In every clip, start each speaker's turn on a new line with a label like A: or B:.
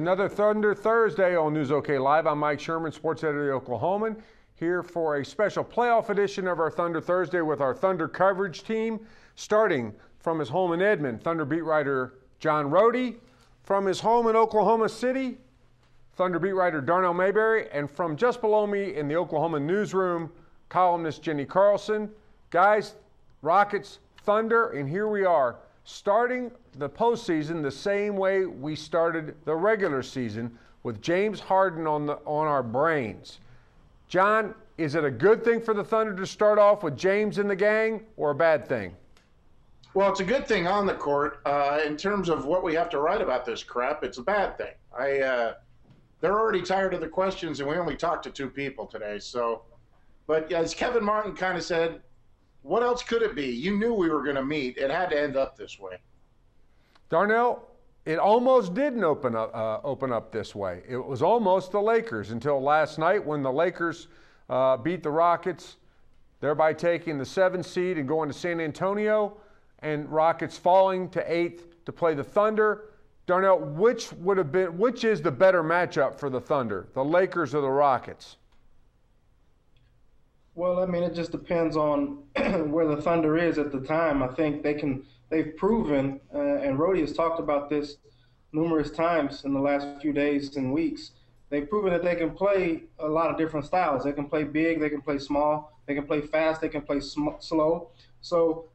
A: another Thunder Thursday on News OK Live. I'm Mike Sherman, sports editor of the Oklahoman, here for a special playoff edition of our Thunder Thursday with our Thunder coverage team, starting from his home in Edmond, Thunder beat writer John Rohde, from his home in Oklahoma City, Thunder beat writer Darnell Mayberry, and from just below me in the Oklahoma newsroom, columnist Jenny Carlson. Guys, Rockets, Thunder, and here we are, starting the postseason the same way we started the regular season, with James Harden on our brains. John, is it a good thing for the Thunder to start off with James in the gang, or a bad thing?
B: Well, it's a good thing on the court. In terms of what we have to write about this crap, it's a bad thing. They're already tired of the questions, and we only talked to two people today. But as Kevin Martin kind of said, what else could it be? You knew we were going to meet. It had to end up this way.
A: Darnell, it almost didn't open up this way. It was almost the Lakers until last night when the Lakers beat the Rockets, thereby taking the 7th seed and going to San Antonio, and Rockets falling to 8th to play the Thunder. Darnell, which is the better matchup for the Thunder, the Lakers or the Rockets?
C: Well, I mean, it just depends on where the Thunder is at the time. I think they've proven, and Rohde has talked about this numerous times in the last few days and weeks, they've proven that they can play a lot of different styles. They can play big, they can play small, they can play fast, they can play slow. So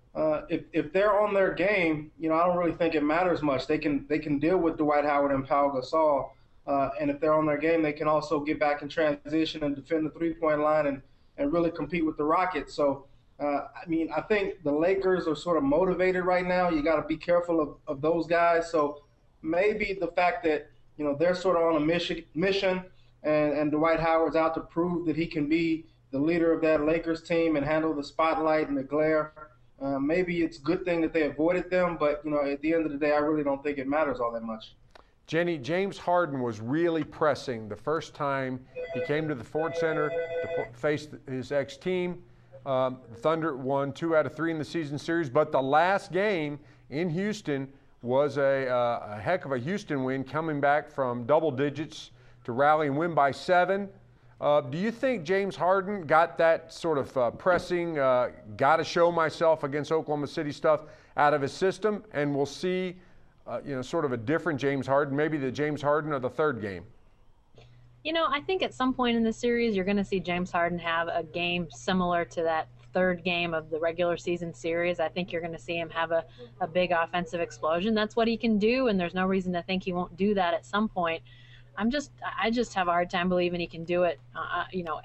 C: if they're on their game, I don't really think it matters much. They can deal with Dwight Howard and Pau Gasol, and if they're on their game, they can also get back in transition and defend the three-point line and really compete with the Rockets. So, I think the Lakers are sort of motivated right now. You got to be careful of those guys. So maybe the fact that, they're sort of on a mission and Dwight Howard's out to prove that he can be the leader of that Lakers team and handle the spotlight and the glare. Maybe it's a good thing that they avoided them, but, at the end of the day, I really don't think it matters all that much.
A: Jenny, James Harden was really pressing the first time he came to the Ford Center to face his ex-team. Thunder won 2 out of 3 in the season series, but the last game in Houston was a heck of a Houston win, coming back from double digits to rally and win by 7. Do you think James Harden got that sort of pressing, got to show myself against Oklahoma City stuff out of his system, and we'll see sort of a different James Harden, maybe the James Harden of the third game?
D: I think at some point in the series, you're going to see James Harden have a game similar to that third game of the regular season series. I think you're going to see him have a big offensive explosion. That's what he can do, and there's no reason to think he won't do that at some point. I just have a hard time believing he can do it,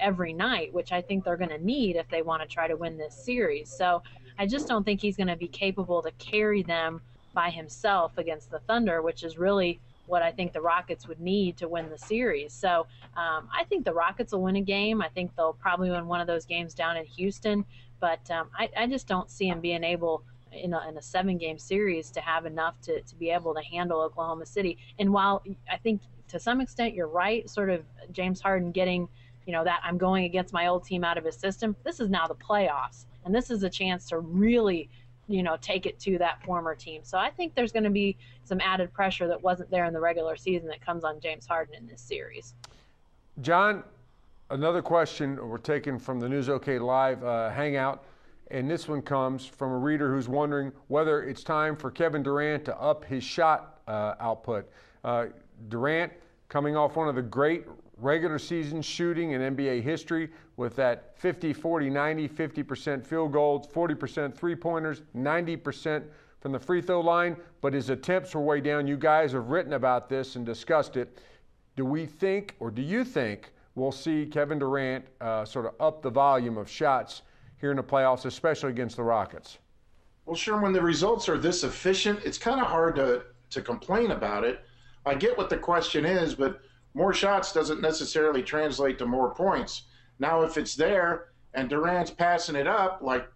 D: every night, which I think they're going to need if they want to try to win this series. So I just don't think he's going to be capable to carry them by himself against the Thunder, which is really what I think the Rockets would need to win the series. So I think the Rockets will win a game. I think they'll probably win one of those games down in Houston, but I just don't see him being able in a 7-game series to have enough to be able to handle Oklahoma City. And while I think to some extent you're right, sort of James Harden getting, that I'm going against my old team out of his system, this is now the playoffs, and this is a chance to really take it to that former team. So I think there's going to be some added pressure that wasn't there in the regular season that comes on James Harden in this series.
A: John, another question we're taking from the News OK Live Hangout, and this one comes from a reader who's wondering whether it's time for Kevin Durant to up his shot output. Durant, coming off one of the great regular season shooting in NBA history with that 50, 40, 90, 50% field goals, 40% three-pointers, 90% from the free throw line, but his attempts were way down. You guys have written about this and discussed it. Do you think we'll see Kevin Durant sort of up the volume of shots here in the playoffs, especially against the Rockets?
B: Well, sure, when the results are this efficient, it's kind of hard to complain about it. I get what the question is, but more shots doesn't necessarily translate to more points. Now, if it's there and Durant's passing it up, like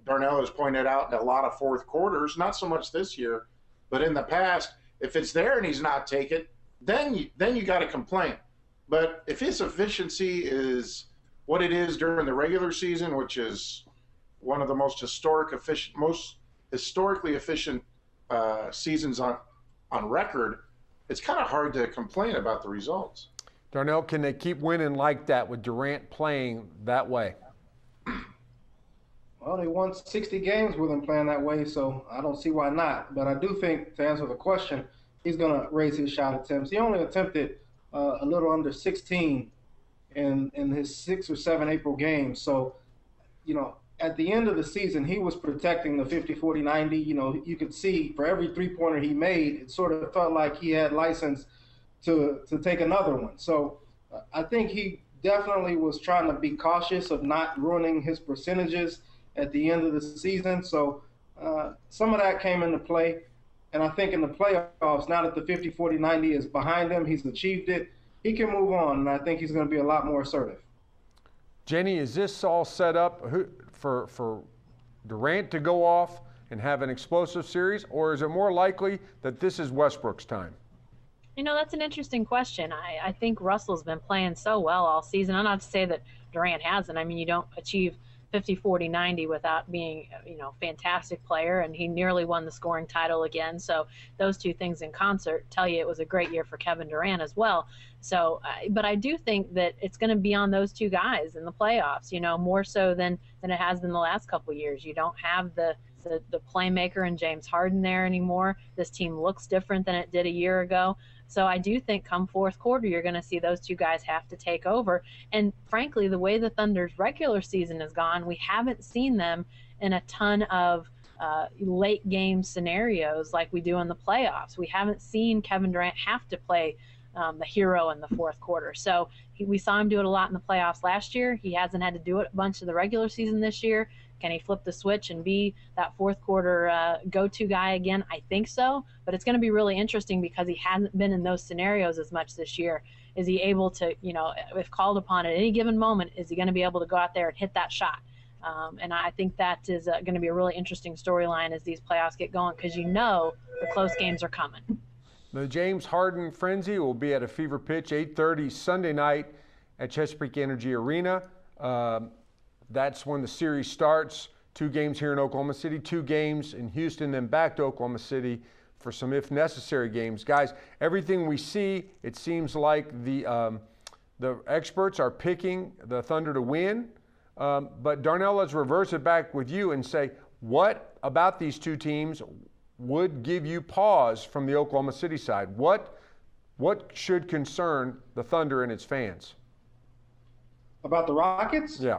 B: Darnell has pointed out in a lot of fourth quarters, not so much this year, but in the past, if it's there and he's not taking it, then you got to complain. But if his efficiency is what it is during the regular season, which is one of the most historically efficient seasons on record, it's kind of hard to complain about the results.
A: Darnell, can they keep winning like that with Durant playing that way?
C: Well, they won 60 games with him playing that way, so I don't see why not. But I do think, to answer the question, he's going to raise his shot attempts. He only attempted a little under 16 in his 6 or 7 April games. So, at the end of the season, he was protecting the 50, 40, 90. You could see for every three-pointer he made, it sort of felt like he had license to take another one. So I think he definitely was trying to be cautious of not ruining his percentages at the end of the season. So some of that came into play. And I think in the playoffs, now that the 50, 40, 90 is behind him, he's achieved it, he can move on. And I think he's going to be a lot more assertive.
A: Jenny, is this all set up for Durant to go off and have an explosive series, or is it more likely that this is Westbrook's time?
D: That's an interesting question. I think Russell's been playing so well all season. I'm not to say that Durant hasn't. I mean, you don't achieve 50, 40, 90 without being, fantastic player, and he nearly won the scoring title again. So those two things in concert tell you it was a great year for Kevin Durant as well. So, but I do think that it's going to be on those two guys in the playoffs, more so than it has been the last couple of years. You don't have the playmaker and James Harden there anymore. This team looks different than it did a year ago. So I do think come fourth quarter, you're going to see those two guys have to take over. And frankly, the way the Thunder's regular season has gone, we haven't seen them in a ton of late game scenarios like we do in the playoffs. We haven't seen Kevin Durant have to play the hero in the fourth quarter. So we saw him do it a lot in the playoffs last year. He hasn't had to do it a bunch of the regular season this year. Can he flip the switch and be that fourth quarter go-to guy again? I think so, but it's going to be really interesting because he hasn't been in those scenarios as much this year. Is he able to, if called upon at any given moment, is he going to be able to go out there and hit that shot? And I think that is going to be a really interesting storyline as these playoffs get going because the close games are coming.
A: The James Harden frenzy will be at a fever pitch 8:30 Sunday night at Chesapeake Energy Arena. That's when the series starts. 2 games here in Oklahoma City, 2 games in Houston, then back to Oklahoma City for some if necessary games. Guys, everything we see, it seems like the experts are picking the Thunder to win. But Darnell, let's reverse it back with you and say, what about these two teams would give you pause from the Oklahoma City side? What should concern the Thunder and its fans?
C: About the Rockets?
A: Yeah.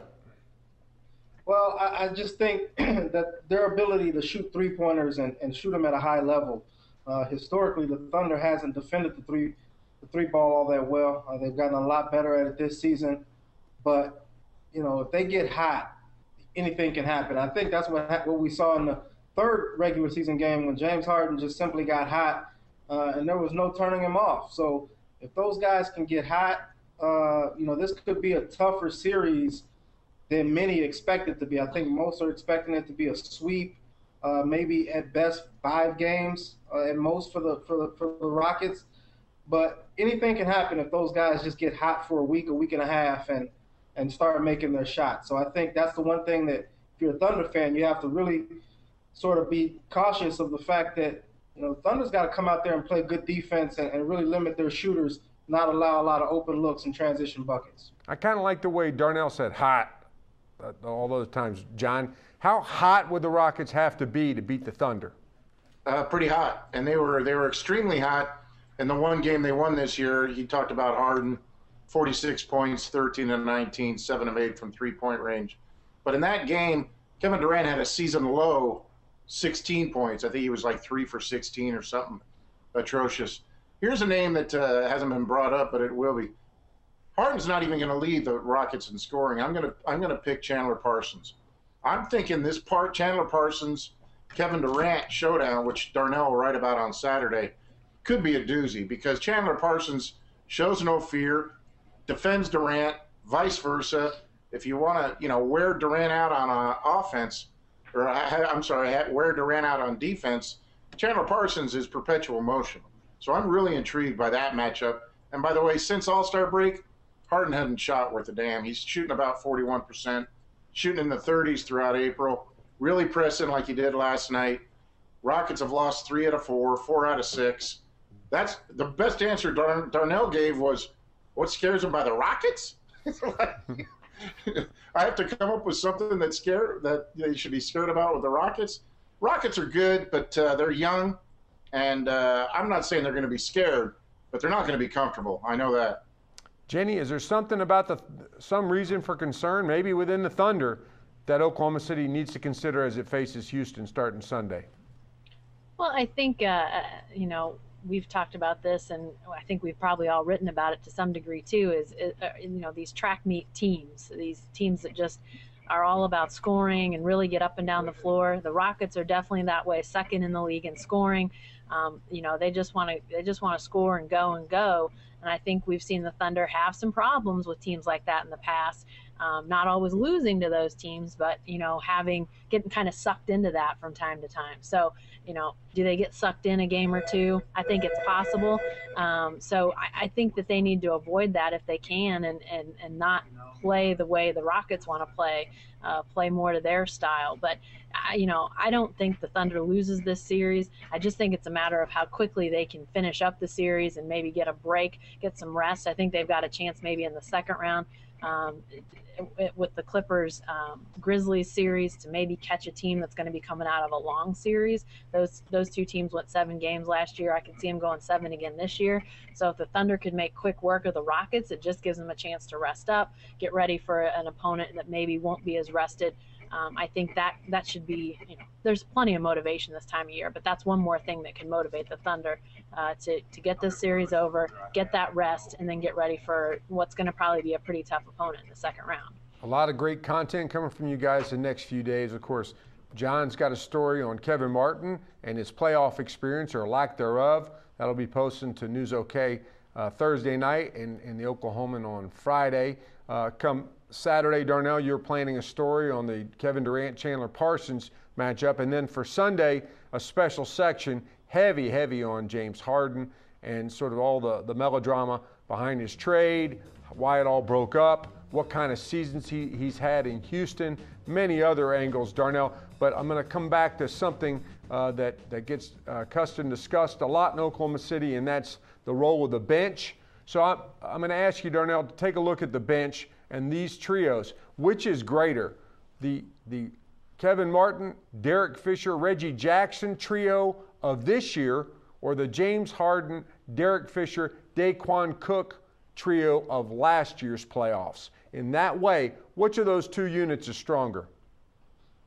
C: Well, I just think that their ability to shoot three-pointers and shoot them at a high level, historically the Thunder hasn't defended the three ball all that well. They've gotten a lot better at it this season. But, if they get hot, anything can happen. I think that's what we saw in the third regular season game when James Harden just simply got hot and there was no turning him off. So if those guys can get hot, this could be a tougher series than many expect it to be. I think most are expecting it to be a sweep, maybe at best 5 games at most for the Rockets. But anything can happen if those guys just get hot for a week and a half, and start making their shots. So I think that's the one thing that if you're a Thunder fan, you have to really sort of be cautious of the fact that Thunder's got to come out there and play good defense and really limit their shooters, not allow a lot of open looks and transition buckets.
A: I kind of like the way Darnell said hot all those times. John, how hot would the Rockets have to beat the Thunder?
B: Pretty hot, and they were extremely hot in the one game they won this year. He talked about Harden, 46 points, 13 and 19, 7 of 8 from three-point range. But in that game, Kevin Durant had a season low 16 points. I think he was like 3 for 16 or something atrocious. Here's a name that hasn't been brought up, but it will be. Harden's not even going to lead the Rockets in scoring. I'm going to pick Chandler Parsons. I'm thinking this part Chandler Parsons, Kevin Durant showdown, which Darnell will write about on Saturday, could be a doozy because Chandler Parsons shows no fear, defends Durant, vice versa. If you want to, wear Durant out on offense, or wear Durant out on defense, Chandler Parsons is perpetual motion. So I'm really intrigued by that matchup. And by the way, since All-Star break, Harden hadn't shot worth a damn. He's shooting about 41%, shooting in the 30s throughout April, really pressing like he did last night. Rockets have lost 3 out of 4, 4 out of 6. That's the best answer Darnell gave was, what scares him by the Rockets? I have to come up with something that they should be scared about with the Rockets. Rockets are good, but they're young, and I'm not saying they're going to be scared, but they're not going to be comfortable. I know that.
A: Jenny, is there something about some reason for concern, maybe within the Thunder, that Oklahoma City needs to consider as it faces Houston starting Sunday?
D: Well, I think, we've talked about this, and I think we've probably all written about it to some degree too, is these track meet teams, these teams that just are all about scoring and really get up and down the floor. The Rockets are definitely that way, second in the league in scoring. They just want to score and go and go. And I think we've seen the Thunder have some problems with teams like that in the past. Not always losing to those teams, but getting kind of sucked into that from time to time. So, do they get sucked in a game or two? I think it's possible. So I think that they need to avoid that if they can, and not play the way the Rockets want to play more to their style. But I don't think the Thunder loses this series. I just think it's a matter of how quickly they can finish up the series and maybe get a break, get some rest. I think they've got a chance maybe in the second round. With the Clippers Grizzlies series to maybe catch a team that's going to be coming out of a long series. Those two teams went 7 games last year. I could see them going 7 again this year. So if the Thunder could make quick work of the Rockets, it just gives them a chance to rest up, get ready for an opponent that maybe won't be as rested. I think that should be, there's plenty of motivation this time of year, but that's one more thing that can motivate the Thunder to get this series over, get that rest, and then get ready for what's going to probably be a pretty tough opponent in the second round.
A: A lot of great content coming from you guys the next few days. Of course, John's got a story on Kevin Martin and his playoff experience or lack thereof. That'll be posted to News OK Thursday night and the Oklahoman on Friday. Come Saturday, Darnell, you're planning a story on the Kevin Durant-Chandler Parsons matchup. And then for Sunday, a special section heavy on James Harden and sort of all the melodrama behind his trade, why it all broke up, what kind of seasons he's had in Houston, many other angles, Darnell. But I'm going to come back to something that gets custom discussed a lot in Oklahoma City, and that's the role of the bench. So I'm going to ask you, Darnell, to take a look at the bench and these trios. Which is greater, the Kevin Martin, Derek Fisher, Reggie Jackson trio of this year, or the James Harden, Derek Fisher, Daquan Cook trio of last year's playoffs? In that way, which of those two units is stronger?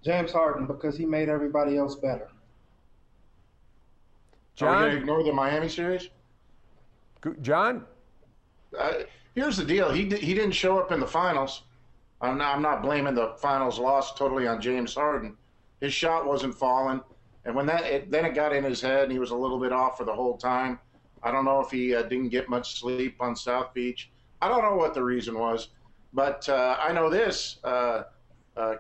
C: James Harden, because he made everybody else better.
B: John? Are we going to
A: John?
B: ignore the Miami series?
A: John?
B: Here's the deal. He didn't show up in the finals. I'm not blaming the finals loss totally on James Harden. His shot wasn't falling. And when then it got in his head and he was a little bit off for the whole time. I don't know if he didn't get much sleep on South Beach. I don't know what the reason was. But I know this.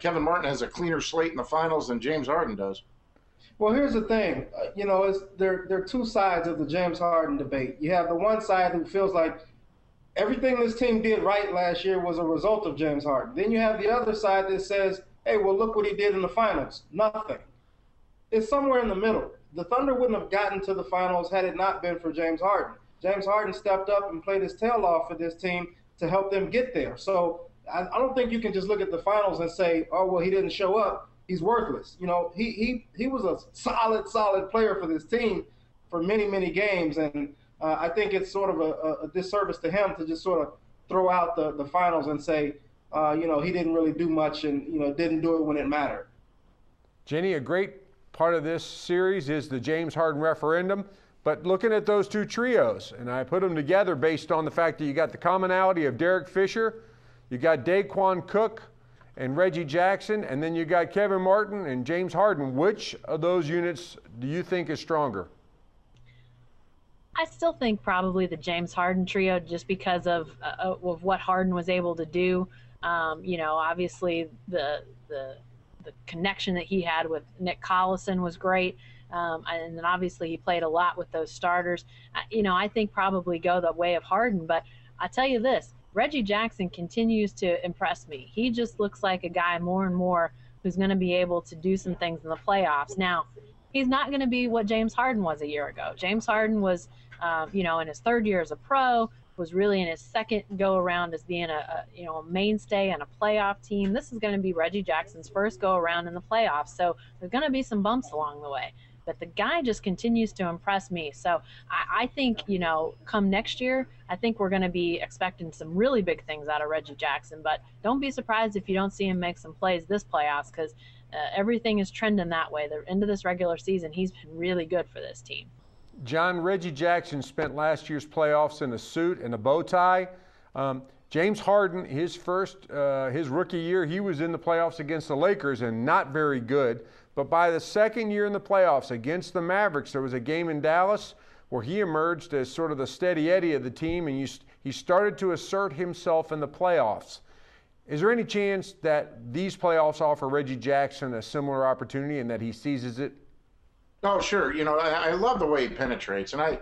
B: Kevin Martin has a cleaner slate in the finals than James Harden does.
C: Well, here's the thing. There are two sides of the James Harden debate. You have the one side who feels like everything this team did right last year was a result of James Harden. Then you have the other side that says, hey, well, look what he did in the finals. Nothing. It's somewhere in the middle. The Thunder wouldn't have gotten to the finals had it not been for James Harden. James Harden stepped up and played his tail off for this team to help them get there. So I don't think you can just look at the finals and say, oh, well, he didn't show up. He's worthless. He was a solid player for this team for many games. And I think it's sort of a disservice to him to just sort of throw out the finals and say, he didn't really do much and, didn't do it when it mattered.
A: Jenny, a great part of this series is the James Harden referendum. But looking at those two trios, and I put them together based on the fact that you got the commonality of Derek Fisher, you got Daquan Cook and Reggie Jackson, and then you got Kevin Martin and James Harden. Which of those units do you think is stronger?
D: I still think probably the James Harden trio, just because of what Harden was able to do. Obviously the connection that he had with Nick Collison was great. And then obviously he played a lot with those starters. I think probably go the way of Harden. But I tell you this, Reggie Jackson continues to impress me. He just looks like a guy more and more who's going to be able to do some things in the playoffs. Now, he's not going to be what James Harden was a year ago. James Harden was, in his third year as a pro, was really in his second go around as being a mainstay on a playoff team. This is going to be Reggie Jackson's first go around in the playoffs. So there's going to be some bumps along the way. But the guy just continues to impress me. So I think, come next year, I think we're going to be expecting some really big things out of Reggie Jackson. But don't be surprised if you don't see him make some plays this playoffs, because everything is trending that way. The end of this regular season, he's been really good for this team.
A: John, Reggie Jackson spent last year's playoffs in a suit and a bow tie. James Harden, his rookie year, he was in the playoffs against the Lakers and not very good. But by the second year in the playoffs against the Mavericks, there was a game in Dallas where he emerged as sort of the steady Eddie of the team, and he started to assert himself in the playoffs. Is there any chance that these playoffs offer Reggie Jackson a similar opportunity and that he seizes it?
B: Oh, sure. I love the way he penetrates, and I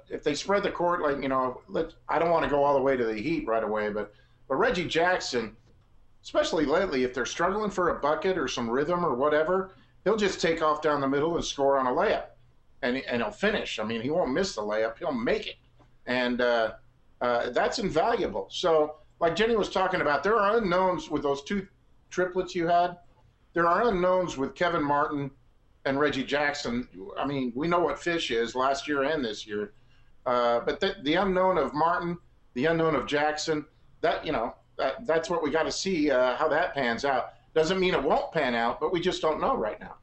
B: if they spread the court, I don't want to go all the way to the Heat right away, but Reggie Jackson, especially lately, if they're struggling for a bucket or some rhythm or whatever, he'll just take off down the middle and score on a layup, and he'll finish. I mean, he won't miss the layup; he'll make it, and that's invaluable. So, like Jenny was talking about, there are unknowns with those two triplets you had. There are unknowns with Kevin Martin and Reggie Jackson. I mean, we know what Fish is last year and this year, but the unknown of Martin, the unknown of Jackson, that's what we got to see how that pans out. Doesn't mean it won't pan out, but we just don't know right now.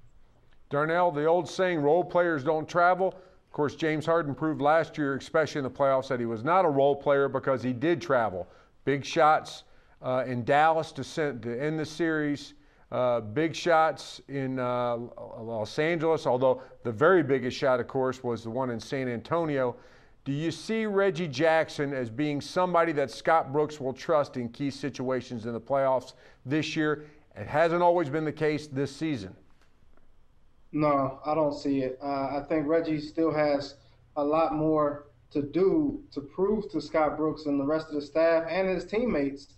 A: Darnell, the old saying, role players don't travel. Of course, James Harden proved last year, especially in the playoffs, that he was not a role player because he did travel. Big shots in Dallas to end the series. Big shots in Los Angeles, although the very biggest shot, of course, was the one in San Antonio. Do you see Reggie Jackson as being somebody that Scott Brooks will trust in key situations in the playoffs this year? It hasn't always been the case this season.
C: No, I don't see it. I think Reggie still has a lot more to do to prove to Scott Brooks and the rest of the staff and his teammates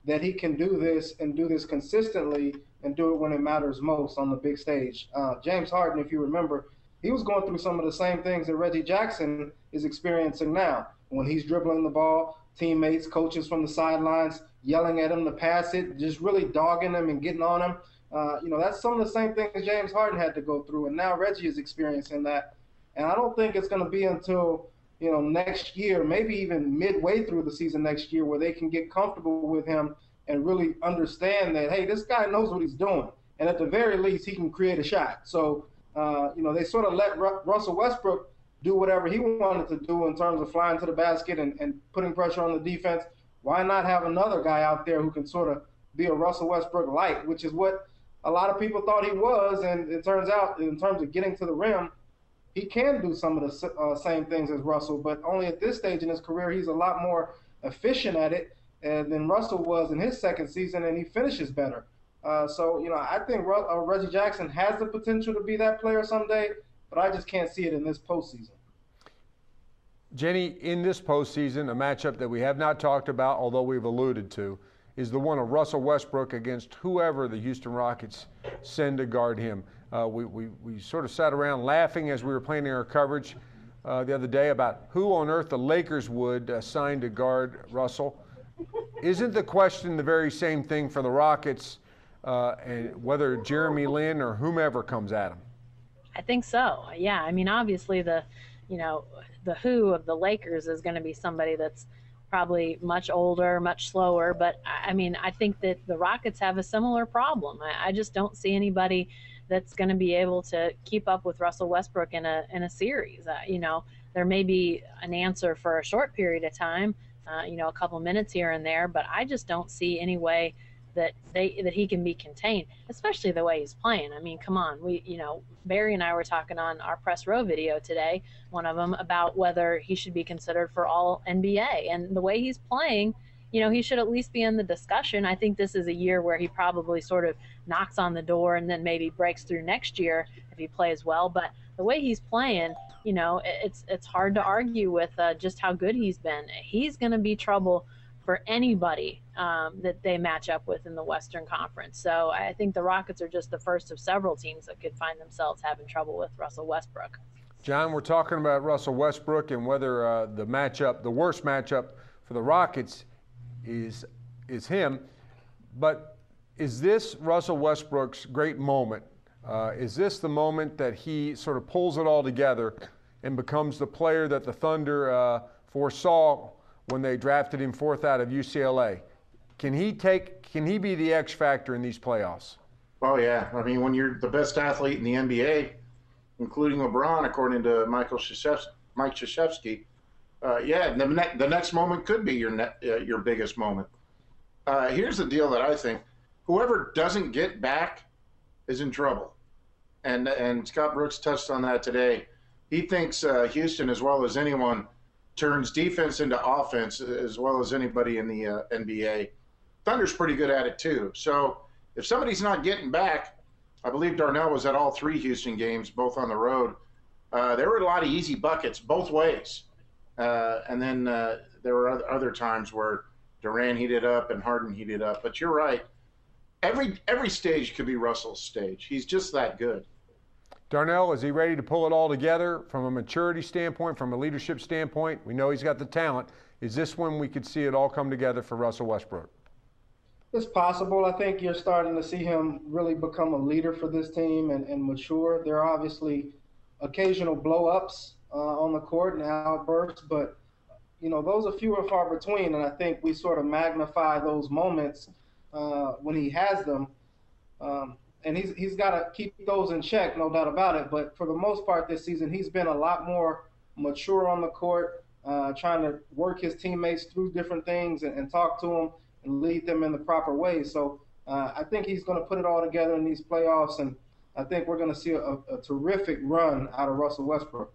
C: that he can do this and do this consistently and do it when it matters most on the big stage. James Harden, if you remember, he was going through some of the same things that Reggie Jackson is experiencing now. When he's dribbling the ball, teammates, coaches from the sidelines yelling at him to pass it, just really dogging him and getting on him. That's some of the same things James Harden had to go through, and now Reggie is experiencing that. And I don't think it's going to be until next year, maybe even midway through the season next year, where they can get comfortable with him and really understand that, hey, this guy knows what he's doing. And at the very least, he can create a shot. So, they sort of let Russell Westbrook do whatever he wanted to do in terms of flying to the basket and putting pressure on the defense. Why not have another guy out there who can sort of be a Russell Westbrook light, which is what a lot of people thought he was. And it turns out, in terms of getting to the rim, he can do some of the same things as Russell, but only at this stage in his career, he's a lot more efficient at it than Russell was in his second season, and he finishes better. I think Reggie Jackson has the potential to be that player someday, but I just can't see it in this postseason.
A: Jenny, in this postseason, a matchup that we have not talked about, although we've alluded to, is the one of Russell Westbrook against whoever the Houston Rockets send to guard him. We sort of sat around laughing as we were planning our coverage the other day about who on earth the Lakers would assign to guard Russell. Isn't the question the very same thing for the Rockets, and whether Jeremy Lin or whomever comes at them?
D: I think so. Yeah, I mean, obviously the who of the Lakers is going to be somebody that's probably much older, much slower. But I mean, I think that the Rockets have a similar problem. I just don't see anybody that's going to be able to keep up with Russell Westbrook in a series. There may be an answer for a short period of time, a couple minutes here and there, but I just don't see any way that he can be contained, especially the way he's playing. I mean, come on, Barry and I were talking on our press row video today, one of them, about whether he should be considered for all NBA, and the way he's playing, he should at least be in the discussion. I think this is a year where he probably sort of knocks on the door and then maybe breaks through next year if he plays well. But the way he's playing, it's hard to argue with just how good he's been. He's going to be trouble for anybody that they match up with in the Western Conference. So I think the Rockets are just the first of several teams that could find themselves having trouble with Russell Westbrook.
A: John, we're talking about Russell Westbrook and whether the worst matchup for the Rockets is him. But is this Russell Westbrook's great moment? Is this the moment that he sort of pulls it all together and becomes the player that the Thunder foresaw when they drafted him fourth out of UCLA? Can he be the X factor in these playoffs?
B: Oh yeah, I mean, when you're the best athlete in the NBA, including LeBron, according to Mike Krzyzewski, the next moment could be your biggest moment. Here's the deal that I think: whoever doesn't get back is in trouble, and Scott Brooks touched on that today. He thinks Houston, as well as anyone, turns defense into offense as well as anybody in the NBA. Thunder's pretty good at it too. So if somebody's not getting back, I believe Darnell was at all 3 Houston games, both on the road. There were a lot of easy buckets both ways. And then there were other times where Durant heated up and Harden heated up. But you're right. Every stage could be Russell's stage. He's just that good.
A: Darnell, is he ready to pull it all together from a maturity standpoint, from a leadership standpoint? We know he's got the talent. Is this when we could see it all come together for Russell Westbrook?
C: It's possible. I think you're starting to see him really become a leader for this team and mature. There are obviously occasional blow-ups on the court and outbursts, but those are few and far between, and I think we sort of magnify those moments when he has them. And he's got to keep those in check, no doubt about it. But for the most part this season, he's been a lot more mature on the court, trying to work his teammates through different things and talk to them and lead them in the proper way. So I think he's going to put it all together in these playoffs, and I think we're going to see a terrific run out of Russell Westbrook.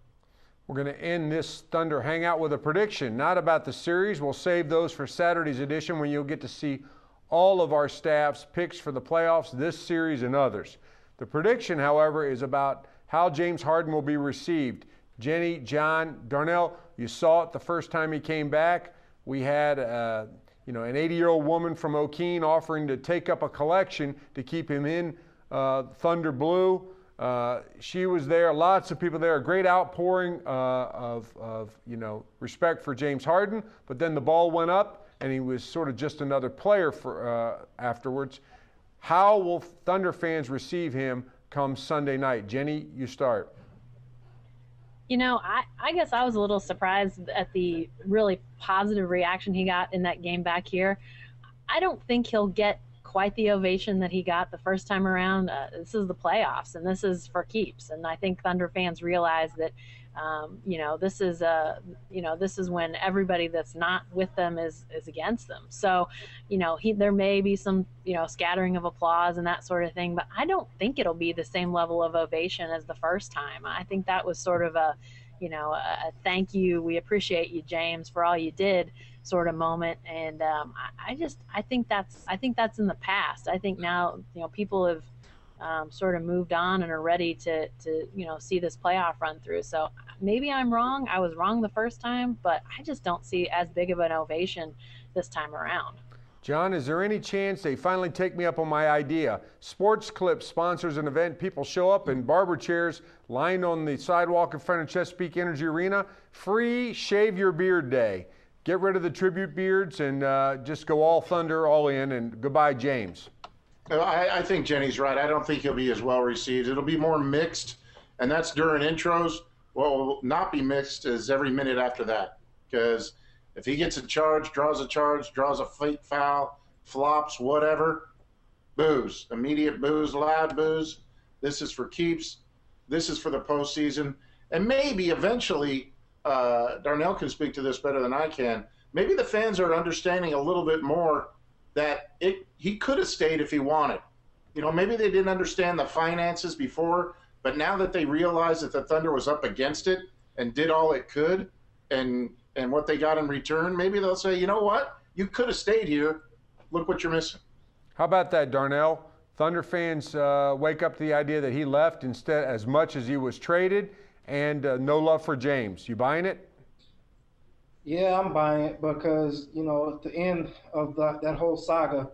A: We're going to end this Thunder Hangout with a prediction, not about the series. We'll save those for Saturday's edition when you'll get to see all of our staff's picks for the playoffs, this series and others. The prediction, however, is about how James Harden will be received. Jenny, John, Darnell, you saw it the first time he came back. We had an 80-year-old woman from Okeen offering to take up a collection to keep him in Thunder Blue. She was there, lots of people there, a great outpouring of respect for James Harden, but then the ball went up and he was sort of just another player for afterwards. How will Thunder fans receive him come Sunday night? Jenny, you start.
D: I guess I was a little surprised at the really positive reaction he got in that game back here. I don't think he'll get quite the ovation that he got the first time around. This is the playoffs, and this is for keeps. And I think Thunder fans realize that, this is when everybody that's not with them is against them. So, there may be some, scattering of applause and that sort of thing, but I don't think it'll be the same level of ovation as the first time. I think that was sort of a thank you, we appreciate you, James, for all you did sort of moment. And I think that's in the past. I think now, people have sort of moved on and are ready to see this playoff run through. So maybe I'm wrong. I was wrong the first time, but I just don't see as big of an ovation this time around.
A: John, is there any chance they finally take me up on my idea? Sports Clips sponsors an event. People show up in barber chairs lined on the sidewalk in front of Chesapeake Energy Arena. Free Shave Your Beard Day. Get rid of the tribute beards and just go all Thunder, all in, and goodbye, James.
B: I think Jenny's right. I don't think he'll be as well received. It'll be more mixed, and that's during intros. What will not be mixed is every minute after that, because if he gets a charge, draws a fake foul, flops, whatever, boos, immediate boos, loud boos. This is for keeps. This is for the postseason. And maybe eventually, Darnell can speak to this better than I can, maybe the fans are understanding a little bit more that he could have stayed if he wanted. Maybe they didn't understand the finances before, but now that they realize that the Thunder was up against it and did all it could and what they got in return, maybe they'll say, you know what? You could have stayed here. Look what you're missing.
A: How about that, Darnell? Thunder fans wake up to the idea that he left instead as much as he was traded, and no love for James. You buying it?
C: Yeah, I'm buying it because, at the end of that whole saga,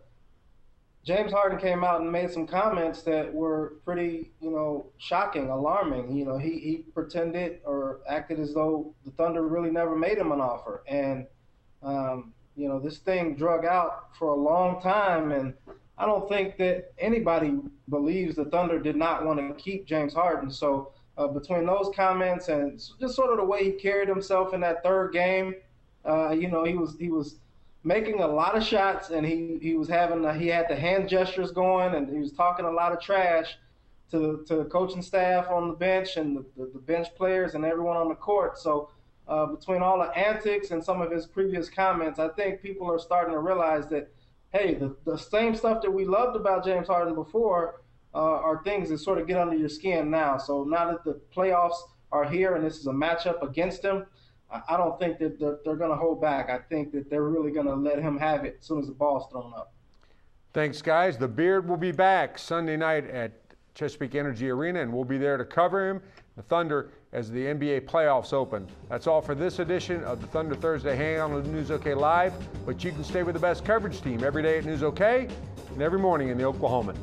C: James Harden came out and made some comments that were pretty, shocking, alarming. He pretended or acted as though the Thunder really never made him an offer. And, this thing drug out for a long time. And I don't think that anybody believes the Thunder did not want to keep James Harden. So between those comments and just sort of the way he carried himself in that third game, he was making a lot of shots, and he had the hand gestures going, and he was talking a lot of trash to the coaching staff on the bench and the bench players and everyone on the court. So between all the antics and some of his previous comments, I think people are starting to realize that, hey, the same stuff that we loved about James Harden before are things that sort of get under your skin now. So now that the playoffs are here and this is a matchup against him, I don't think that they're going to hold back. I think that they're really going to let him have it as soon as the ball's thrown up.
A: Thanks, guys. The Beard will be back Sunday night at Chesapeake Energy Arena, and we'll be there to cover him, the Thunder, as the NBA playoffs open. That's all for this edition of the Thunder Thursday Hangout on News OK Live, but you can stay with the best coverage team every day at News OK and every morning in the Oklahoman.